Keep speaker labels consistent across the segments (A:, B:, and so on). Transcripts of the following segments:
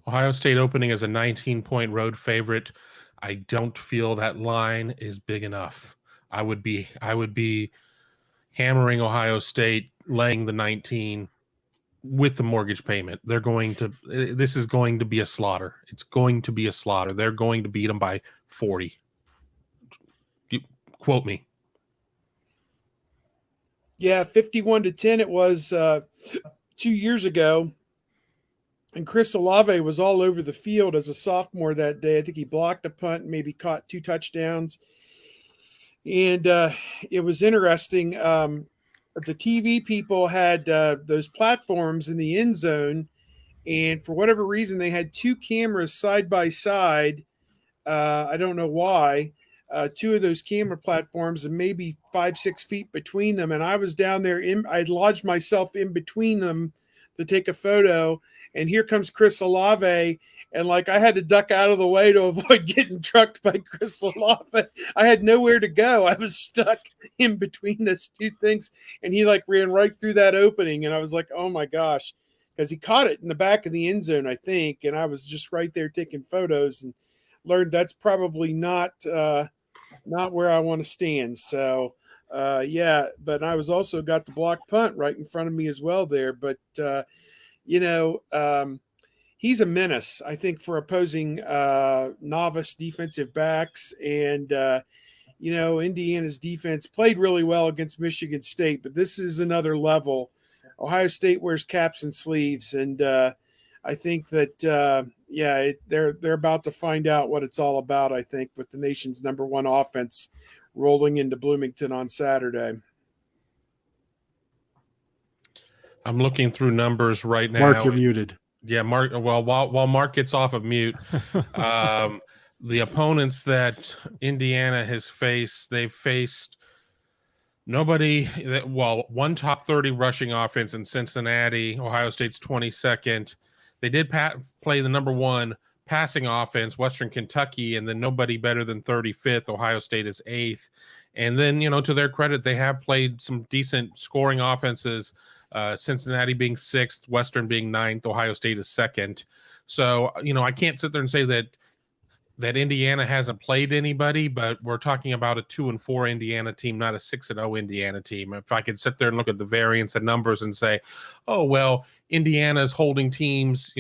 A: Ohio State opening as a 19-point road favorite. I don't feel that line is big enough. I would be hammering Ohio State, laying the 19 with the mortgage payment. This is going to be a slaughter. It's going to be a slaughter. They're going to beat them by 40. You quote me.
B: Yeah, 51-10 it was 2 years ago. And Chris Olave was all over the field as a sophomore that day. I think he blocked a punt and maybe caught 2 touchdowns. And it was interesting. The TV people had those platforms in the end zone. And for whatever reason, they had 2 cameras side by side. I don't know why. 2 of those camera platforms and maybe 5-6 feet between them. And I was down there. I lodged myself in between them to take a photo. And here comes Chris Olave. And like I had to duck out of the way to avoid getting trucked by Chris Olave. I had nowhere to go. I was stuck in between those 2 things. And he like ran right through that opening. And I was like, oh my gosh, because he caught it in the back of the end zone, I think. And I was just right there taking photos and learned that's probably not where I want to stand. So, yeah, but I was also got the block punt right in front of me as well there. But, he's a menace, I think, for opposing novice defensive backs. And, Indiana's defense played really well against Michigan State, but this is another level. Ohio State wears caps and sleeves. And I think that, they're about to find out what it's all about, I think, with the nation's #1 offense rolling into Bloomington on Saturday.
A: I'm looking through numbers right now.
C: Mark, you're muted.
A: Yeah, Mark. Well, while Mark gets off of mute, the opponents that Indiana has faced, they've faced nobody. One top 30 rushing offense in Cincinnati. Ohio State's 22nd. They did play the #1 passing offense, Western Kentucky, and then nobody better than 35th. Ohio State is 8th. And then, to their credit, they have played some decent scoring offenses. Cincinnati being 6th, Western being 9th, Ohio State is 2nd. So, I can't sit there and say that Indiana hasn't played anybody, but we're talking about a 2-4 Indiana team, not a 6-0 Indiana team. If I could sit there and look at the variance and numbers and say, oh, well, Indiana's holding teams,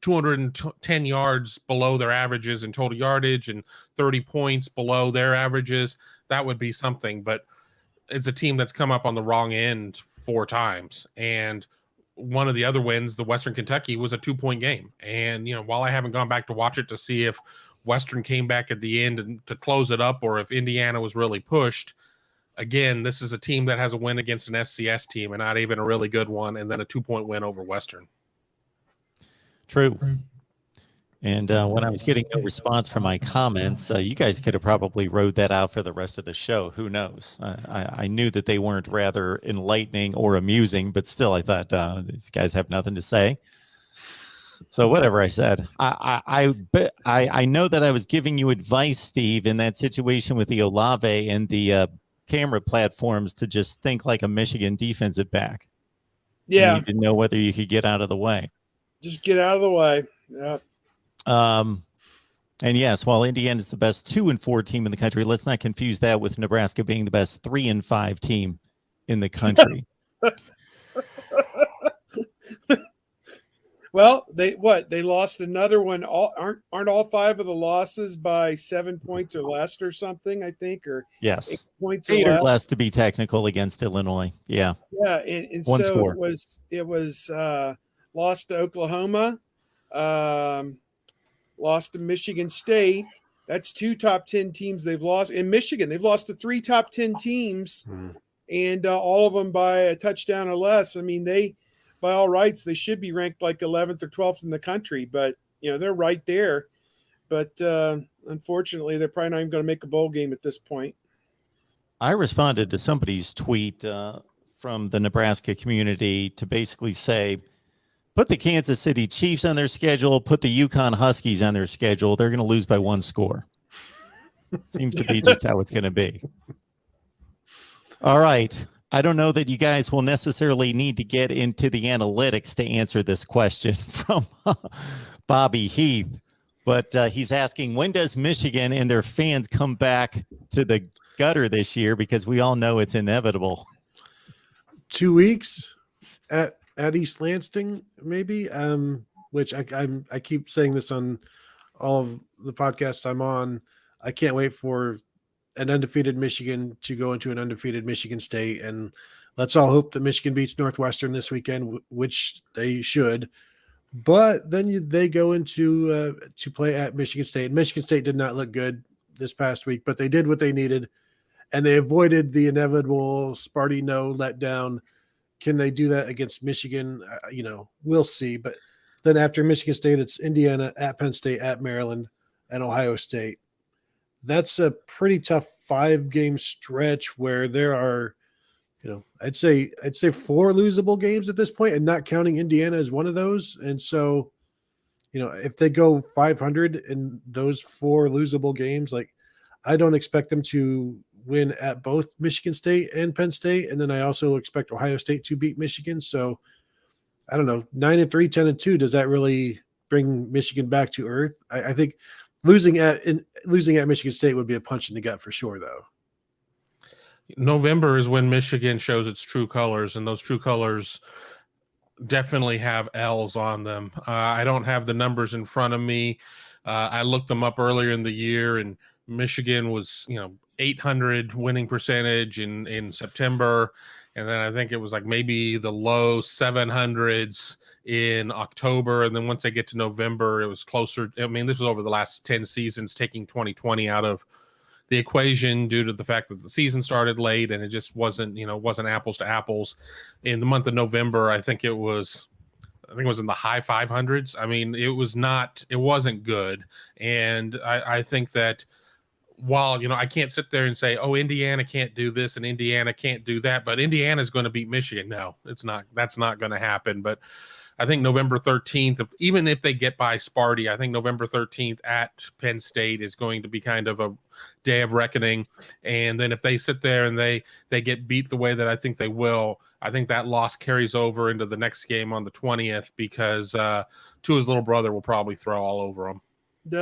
A: 210 yards below their averages in total yardage and 30 points below their averages, that would be something. But it's a team that's come up on the wrong end 4 times. And one of the other wins, the Western Kentucky, was a 2-point game. And, while I haven't gone back to watch it to see if Western came back at the end and to close it up or if Indiana was really pushed, again, this is a team that has a win against an FCS team and not even a really good one, and then a 2-point win over Western.
D: True. And when I was getting no response from my comments, you guys could have probably rode that out for the rest of the show. Who knows? I knew that they weren't rather enlightening or amusing, but still I thought these guys have nothing to say. So whatever I said, I know that I was giving you advice, Steve, in that situation with the Olave and the camera platforms to just think like a Michigan defensive back.
B: Yeah.
D: And you didn't know whether you could get out of the way.
B: Just get out of the way. Yeah.
D: And yes, while Indiana is the best 2-4 team in the country, let's not confuse that with Nebraska being the best 3-5 team in the country.
B: Well, they lost another one. Aren't all 5 of the losses by 7 points or less or something, I think, or
D: yes,
B: 8 points
D: 8
B: or
D: less to be technical against Illinois. Yeah.
B: Yeah. And
D: one
B: so
D: score.
B: it was lost to Oklahoma, lost to Michigan State. That's 2 top 10 teams they've lost. In Michigan, they've lost to 3 top 10 teams, and all of them by a touchdown or less. I mean, by all rights, they should be ranked like 11th or 12th in the country, but they're right there. But unfortunately, they're probably not even going to make a bowl game at this point.
D: I responded to somebody's tweet from the Nebraska community to basically say, put the Kansas City Chiefs on their schedule, put the UConn Huskies on their schedule. They're going to lose by 1 score. Seems to be just how it's going to be. All right. I don't know that you guys will necessarily need to get into the analytics to answer this question from Bobby Heath, but he's asking, when does Michigan and their fans come back to the gutter this year? Because we all know it's inevitable.
C: 2 weeks at East Lansing, maybe. Which I keep saying this on all of the podcasts I'm on. I can't wait for an undefeated Michigan to go into an undefeated Michigan State, and let's all hope that Michigan beats Northwestern this weekend, which they should. But then they go into to play at Michigan State. Michigan State did not look good this past week, but they did what they needed, and they avoided the inevitable Sparty no letdown. Can they do that against Michigan? We'll see. But then after Michigan State, it's Indiana, at Penn State, at Maryland, and Ohio State. That's a pretty tough 5-game stretch where there are, I'd say 4 losable games at this point, and not counting Indiana as one of those. And so, if they go 500 in those 4 losable games, like, I don't expect them to win at both Michigan State and Penn State. And then I also expect Ohio State to beat Michigan. So I don't know, 9-3, 10-2. Does that really bring Michigan back to earth? I think losing at Michigan State would be a punch in the gut for sure, though.
A: November is when Michigan shows its true colors, and those true colors definitely have L's on them. I don't have the numbers in front of me. I looked them up earlier in the year, and Michigan was, 800 winning percentage in September. And then I think it was like maybe the low 700s in October. And then once they get to November, it was closer. I mean, this was over the last 10 seasons, taking 2020 out of the equation due to the fact that the season started late and it just wasn't apples to apples. In the month of November, I think it was in the high 500s. I mean, it wasn't good. And I think that while, I can't sit there and say, oh, Indiana can't do this and Indiana can't do that, but Indiana's going to beat Michigan. No, it's not. That's not going to happen. But I think November 13th, even if they get by Sparty, I think November 13th at Penn State is going to be kind of a day of reckoning. And then if they sit there and they get beat the way that I think they will, I think that loss carries over into the next game on the 20th because Tua's little brother will probably throw all over them.